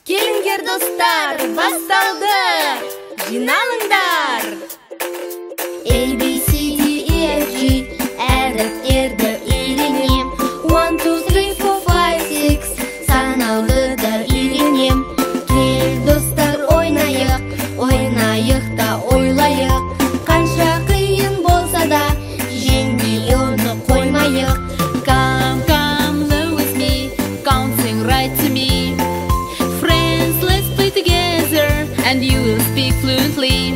Келиңдер достар, басталды! Жиналыңдар! A, B, C, D, E, F, G әріптерді үйренем. 1, 2, 3, 4, 5, 6 санауды үйренем. Кел достар, ойнайық, ойнайық та ойлайық. Қанша қиын болса да, жеңбей оны қоймайық. Come, come, learn with me, come sing right to me. Friends, let's play together, and you will speak fluently.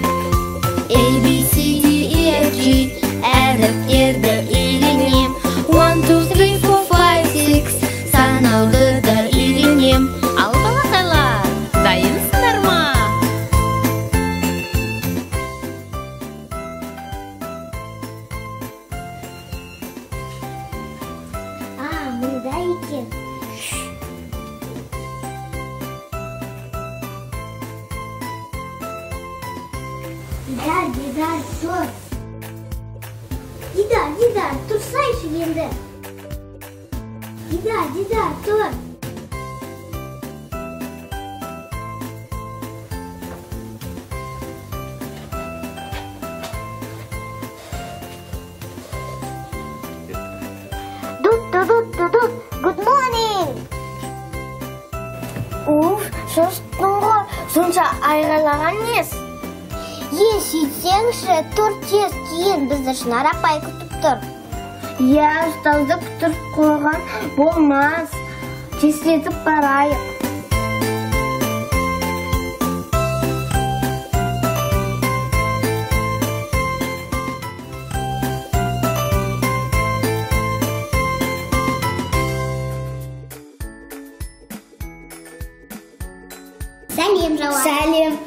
A, B, C, D, E, F, G әріптерді үйренем. 1, 2, 3, 4, 5, 6 санауды үйренем. Ал балақайлар, дайынсыңдар ма? Мында екен. Дидар, тұр. Дидар, тұрсайшы енді. Дидар, тұр. Дут, good morning. Шошттың ғой, сонша айғайлаған нес? Сөйтсеңші, тұр тез кейін, бізді Шынар апай күтіп тұр. Ұстазды күтіп қойған болмас. Тезлетіп барайық. Сәлем, Жауап. Сәлем.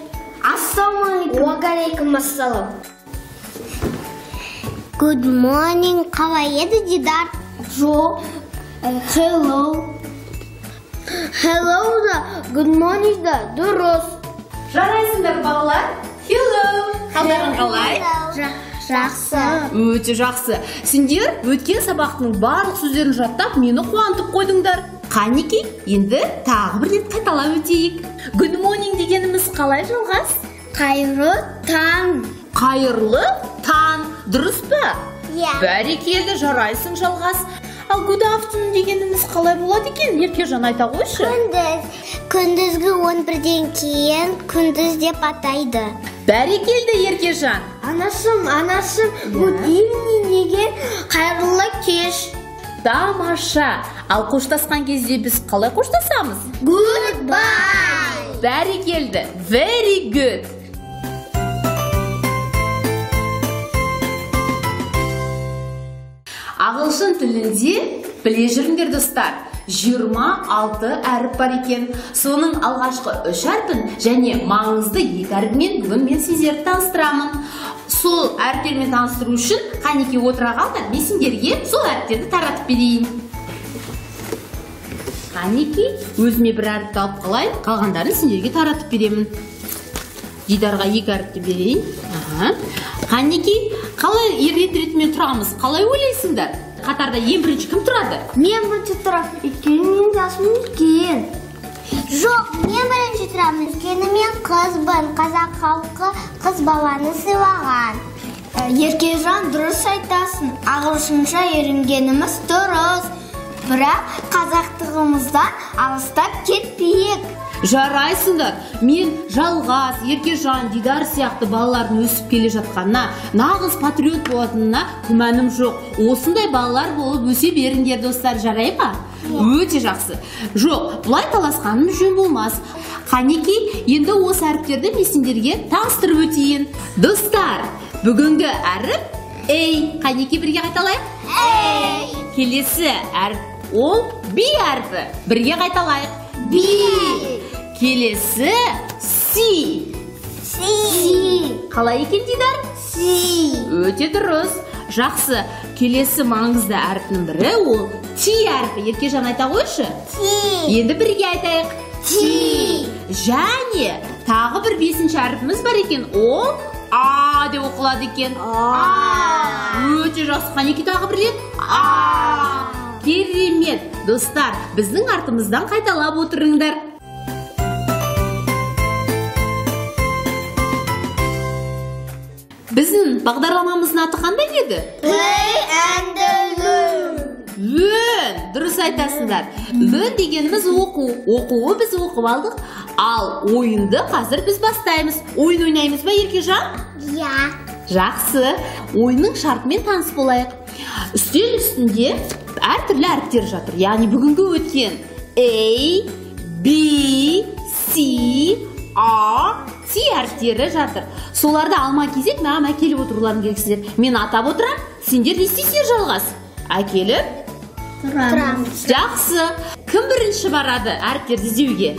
Ассалаумалейкум. Уағалейкум ассалам. Good morning. Қалай еді, Дидар? Hello. Hello да, good morning да, дұрыс. Жарайсыңдар балалар? Hello! Қалдарың қалай? Жақсы. Өте жақсы. Сендер өткен сабақтың барлық сөздерін жаттап, мені қуантып қойдыңдар. Қанеки, енді тағы бір рет қайталап өтейік. Good morning дегеніміз қалай жалғас? Қайырлы таң. Қайырлы таң. Дұрыс па? Иә. Бәрекелді, жарайсың жалғас. Ал good afternoon дегеніміз қалай болады екен? Еркежан айта қойшы. Күндізгі 11-ден кейін күндіз деп атайды. Бәрекелді, Еркежан. Анашым, good evening деген қайырлы кеш. Тамаша. Ал қоштасқан кезде біз қалай қоштасамыз? Goodbye. Бәрекелді. Very good. Ағылшын тілінде біле жүріңдер достар. 26 әріп бар екен. Соның алғашқы 3 әрпін және маңызды 2 әрпімен бүгін мен сіздерді таныстырамын. Сол әріптермен таныстыру үшін Қанеки отыра қалды, мен сендерге сол әріптерді таратып берейін. Қанеки, өзіме бір әріпті алып қалайын, қалғандарын сендерге таратып беремін. Дидарға 2 әріпті берейін. Қанеки, қалай ретімен тұрамыз? Қалай ойлайсыңдар? Қатарда ең бірінші кім тұрады? Мен бірінші тұрам, өйткені мен жасым үлкен. Жоқ, мен бірінші тұрам, өйткені мен қызбын. Қазақ халқы қыз баланы сыйлаған. Еркежан, дұрыс айтасың. Ағылшынша үйренгеніміз дұрыс. Бірақ қазақтығымыздан алыстап кетпейік. Жарайсыңдар, мен жалғас, Еркежан, Дидар сияқты балалардың өсіп келе жатқанына, нағыз патриот болатынына күмәнім жоқ. Осындай балалар болып өсе беріңдер достар, жарай ма? Өте жақсы. Жоқ, бұлай таласқаным жөн болмас. Қанеки, енді осы әріптерді мен сендерге таныстырып өтейін. Достар, бүгінгі әріп A. Қанеки, бірге қайталайық? A. Келесі әріп ол B әріпі. Бірге қайталайық. B. Келесі C. Қалай екен, Дидар? C. Өте дұрыс. Жақсы. Келесі маңызды әріптің бірі ол T әріпі. Еркежан айта қойшы. T. Енді бірге айтайық. T. Және тағы бір 5-ші әріпіміз бар екен. Ол А деп оқылады екен. Өте жақсы. Қанеки, тағы бір рет. Керемет. Достар, біздің артымыздан қайталап отырыңдар. Біздің бағдарламамыздың аты қандай еді? Play and learn. Learn. Дұрыс айтасыңдар. Learn дегеніміз оқу. Оқуы біз оқып алдық. Ал ойынды қазір біз бастаймыз. Ойын ойнаймыз ба, Еркежан? Я. Жақсы. Ойынның шартымен таныс болайық. Үстел үстінде әртүрлі әріптер жатыр. Яғни бүгінгі өткен A, B, C, A, T әріптері жатыр. Соларды алма-кезек маған әкеліп отыруларың керексіздер. Мен атап отырам, сендер не істейсіңдер жалғас? Әкеліп Тұрамыз. Жақсы. Кім бірінші барады әріптерді іздеуге?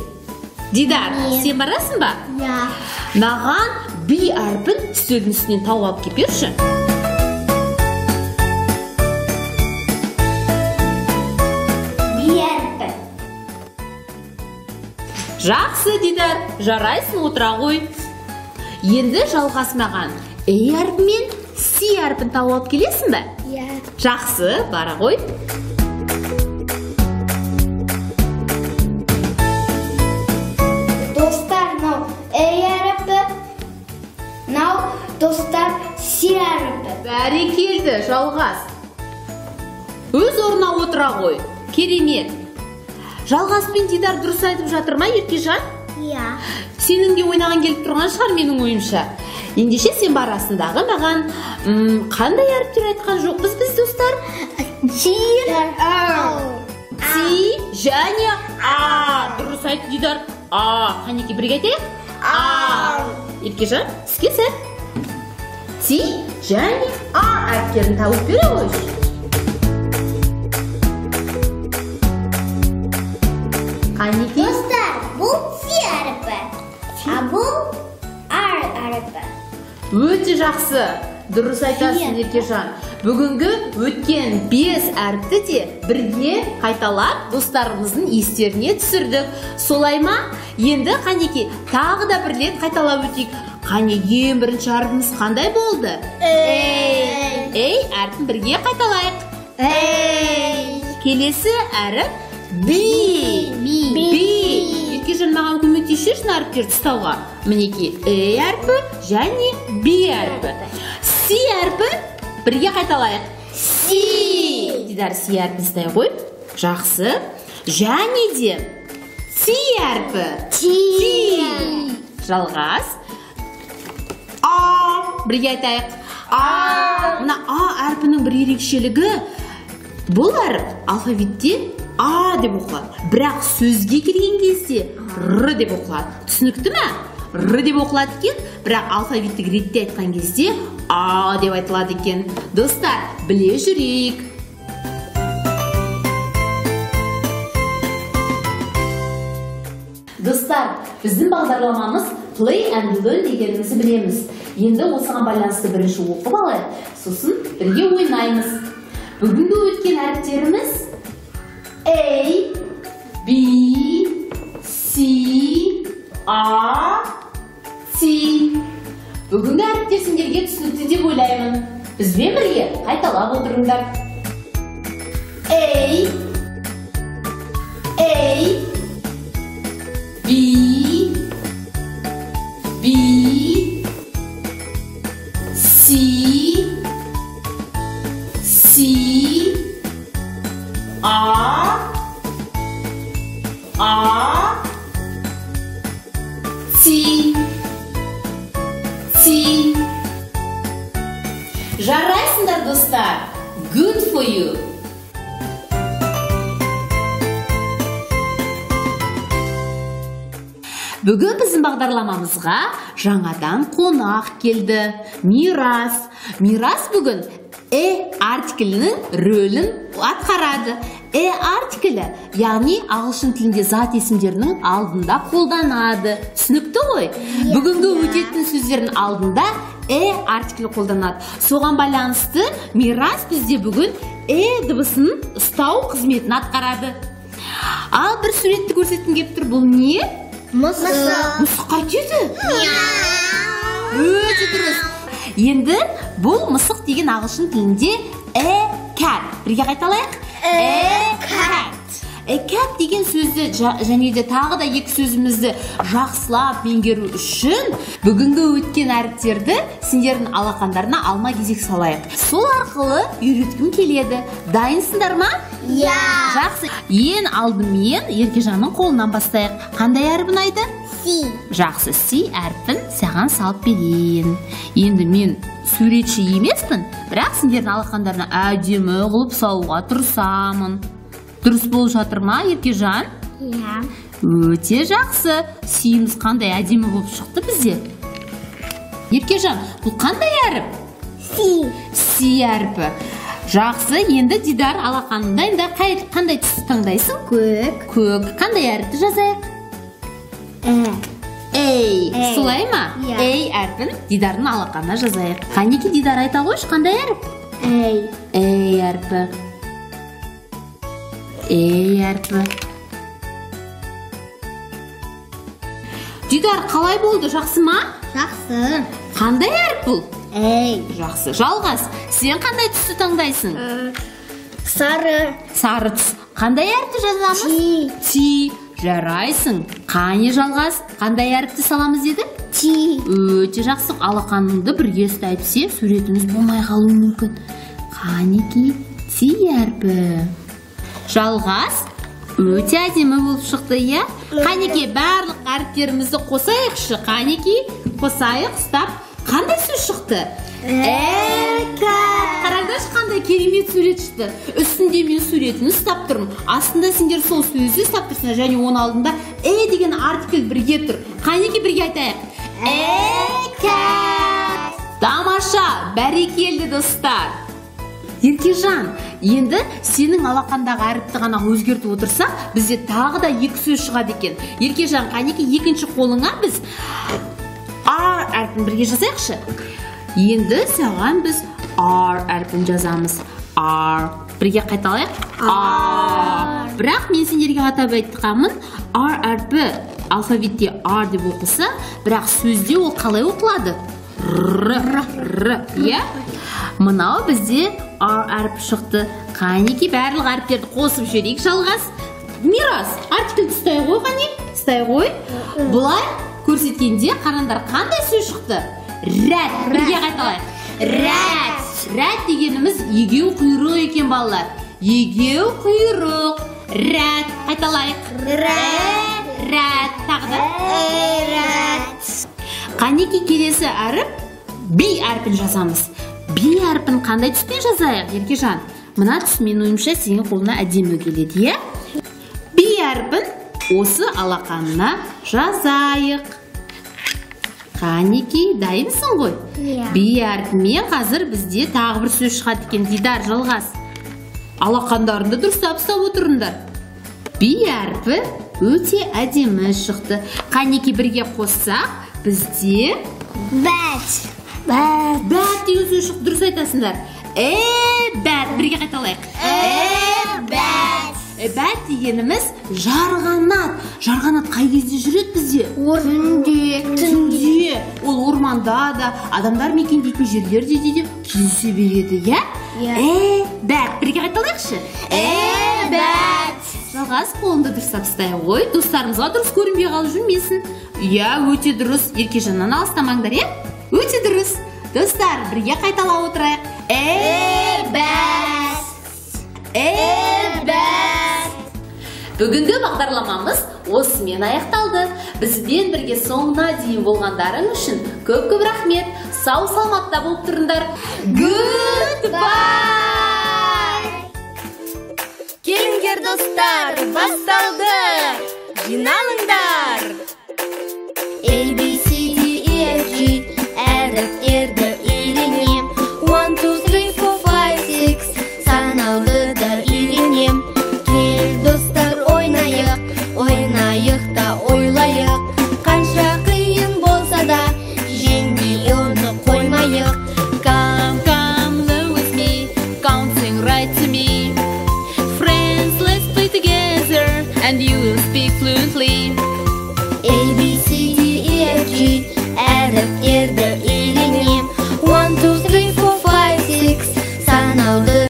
Дидар, сен барасың ба? Я. Маған B әрпін үстелдің үстінен тауып алып келіп берші. B әрпі. Жақсы, Дидар, жарайсың, отыра ғой. Енді жалғас маған A әрпі мен C әрпін тауып алып келесің бе? Я. Жақсы, бара ғой. Достар, мынау A әрпі. Мынау достар C әрпі. Бәрекелді, жалғас. Өз орнына отыра ғой. Керемет. Жалғас пен Дидар дұрыс айтып жатыр ма, Еркежан? Я. Сенің де ойнаған келіп тұрған шығар менің ойымша. Ендеше сен барасындағы маған қандай әріптер айтқан жоқпыз біз, достар? C, Си және А. Дұрыс айтты, Дидар. А. Қанеке, бірге айтайық? А. Еркежан, іске сәт. Си және А әріптерін тауып бере қойшы. Қанеке? Достар, бұл C әрпі. А бұл R әрпі. Өте жақсы. Дұрыс айтасың, Еркежан. Бүгінгі өткен 5 әріпті де бірге қайталап достарымыздың естеріне түсірдік. Солай ма? Енді Қанеке тағы да бір рет қайталап өтейік. Қане, ең бірінші әріпіміз қандай болды? A әріпін бірге қайталайық. Келесі әріп B. Еркежан, маған көмектесші әріптерді ұстауға. Мінеки A әрпі және B әрпі. C әрпі бірге қайталайық. C. Дидар, C әрпін ұстай ғой. Жақсы. Және де T әрпі. Жалғас. А. Бірге айтайық. Мына А әрпінің бір ерекшелігі. Бұл әріп алфавитте А деп оқылады. Бірақ сөзге келген кезде Р деп оқылады. Түсінікті ме? Р деп оқылады екен, бірақ алфавиттік ретте айтқан кезде А деп айтылады екен. Достар, біле жүрейік. Достар, біздің бағдарламамыз Play and Learn дегенімізді білеміз. Енді осыған байланысты бірінші оқып алайық, сосын бірге ойнаймыз. Бүгінгі өткен әріптеріміз A, B, C, A, T. Бүгінгі әріптер сендерге түсінікті деп ойлаймын. Бізбен бірге қайталап отырыңдар. A, B, C, A, T. Жарайсыңдар, достар. Good for you. Бүгін біздің бағдарламамызға жаңадан қонақ келді. Мирас. Мирас бүгін артиклінің рөлін атқарады. Артиклі, яғни ағылшын тілінде зат есімдерінің алдында қолданады. Түсінікті ғой? Бүгінгі өтетін сөздердің алдында артиклі қолданады. Соған байланысты Мирас бізде бүгін дыбысын ұстау қызметін атқарады. Ал бір суретті көрсеткім келіп тұр. Бұл не? Мысық қайтеді? Өте дұрыс. Енді бұл мысық деген ағылшын тілінде cat. Бірге қайталайық? Cat. кәп деген сөзді және де тағы да екі сөзімізді жақсылап меңгеру үшін бүгінгі өткен әріптерді сендердің алақандарына алма кезек салайық. Сол арқылы үйреткім келеді. Дайынсыңдар ма? Иә. Жақсы. Ең алдымен Еркежанның қолынан бастайық. Қандай әріп ұнайды? Си. Жақсы, си әрпін саған салып берейін. Енді мен суретші емеспін, бірақ сендердің алақандарына әдемі қылып салуға тырысамын. Дұрыс болып жатыр ма, Еркежан? Иә. Өте жақсы. Сиіміз қандай әдемі болып шықты бізде. Еркежан, бұл қандай әріп? Си. Си әрпі. Жақсы, енді Дидар алақанында енді қандай түсті таңдайсың? Көк. Көк. Қандай әріпті жазайық? Эй. Солай ма? Иә. Эй әрпін Дидардың алақанына жазайық. Қанеки Дидар айта қойшы, қандай әріп? Эй. Эй әрпі. Эй әрпі. Дидар, қалай болды? Жақсы ма? Жақсы. Қандай әріп бұл? Эй. Жақсы. Жалғас, сен қандай түсті таңдайсың? Сары. Сары түс. Қандай әріпті жазамыз? Ти. Ти. Жарайсың. Қане Жалғас, қандай әріпті саламыз деді? Ти. Өте жақсы. Алақаныңды бірге ұстайтсе, суретіміз болмай қалуы мүмкін. Қанеки ти әрпі. Жалғас, өте әдемі болып шықты, иә? Қанеки барлық әріптерімізді қосайықшы. Қанеки қосайық, ұстап. Қандай сөз шықты? Қараңдаршы, қандай керемет сурет шықты. Үстінде мен суретін ұстап тұрмын. Астында сендер сол сөзді ұстап тұрсыңдар, және оның алдында деген артикль бірге тұр. Қанеки бірге айтайық? Тамаша, бәрекелді достар. Еркежан, енді сенің алақандағы әріпті ғана өзгертіп отырсақ, бізде тағы да екі сөз шығады екен. Еркежан, қанеки екінші қолыңа біз R әрпін бірге жазайықшы. Енді саған біз R әрпін жазамыз. R. Бірге қайталайық. R. Бірақ мен сендерге атап айтқанмын, R әрпі алфавитте R деп оқылса, бірақ сөзде ол қалай оқылады? Р. Иә? Мынау бізде R әрпі шықты. Қанеки барлық әріптерді қосып жіберейік. Жалғас. Мирас, артикль ұстай ғой, қане? Ұстай ғой. Бұлай көрсеткенде қараңдар, қандай сөз шықты? Рәт. Бірге қайталайық. Рәт. Рәт дегеніміз егеу құйрық екен, балалар. Егеу құйрық. Рәт. Қайталайық. Рәт. Тағы да. Рәт. Қанеки келесі әріп B әрпін жазамыз. B әрпін қандай түспен жазайық, Еркежан? Мына түс менің ойымша сенің қолына әдемі келеді, иә? B әрпін осы алақанына жазайық. Қанеки, дайынсың ғой? Иә. B әрпімен қазір бізде тағы бір сөз шығады екен. Дидар, Жалғас, алақандарында дұрыстап ұстап отырыңдар. B әрпі өте әдемі шықты. Қанеки бірге қоссақ, бізде Бәт. бәт деген сөз шықты. Дұрыс айтасыңдар. Бәт. Бірге қайталайық. Бәт. Бәт дегеніміз жарғанат. Жарғанат қай кезде жүреді бізде? Түнде. Ол орманда да, адамдар мекендейтін жерлерде де кездесе береді, иә? Бәт. Бірге қайталайықшы. Бәт. Жалғас, қолыңды дұрыстап ұстай ғой. Достарымызға дұрыс көрінбей қалып жүрмесін. Иә, өте дұрыс. Еркежаннан алыстамаңдар, иә? Өте дұрыс. Достар, бірге қайталап отырайық. Бәт. Бүгінгі бағдарламамыз осымен аяқталды. Бізбен бірге соңына дейін болғандарың үшін көп-көп рахмет. Сау саламатта болып тұрыңдар. Goodbye! Келіңдер достар, басталды! Жиналыңдар!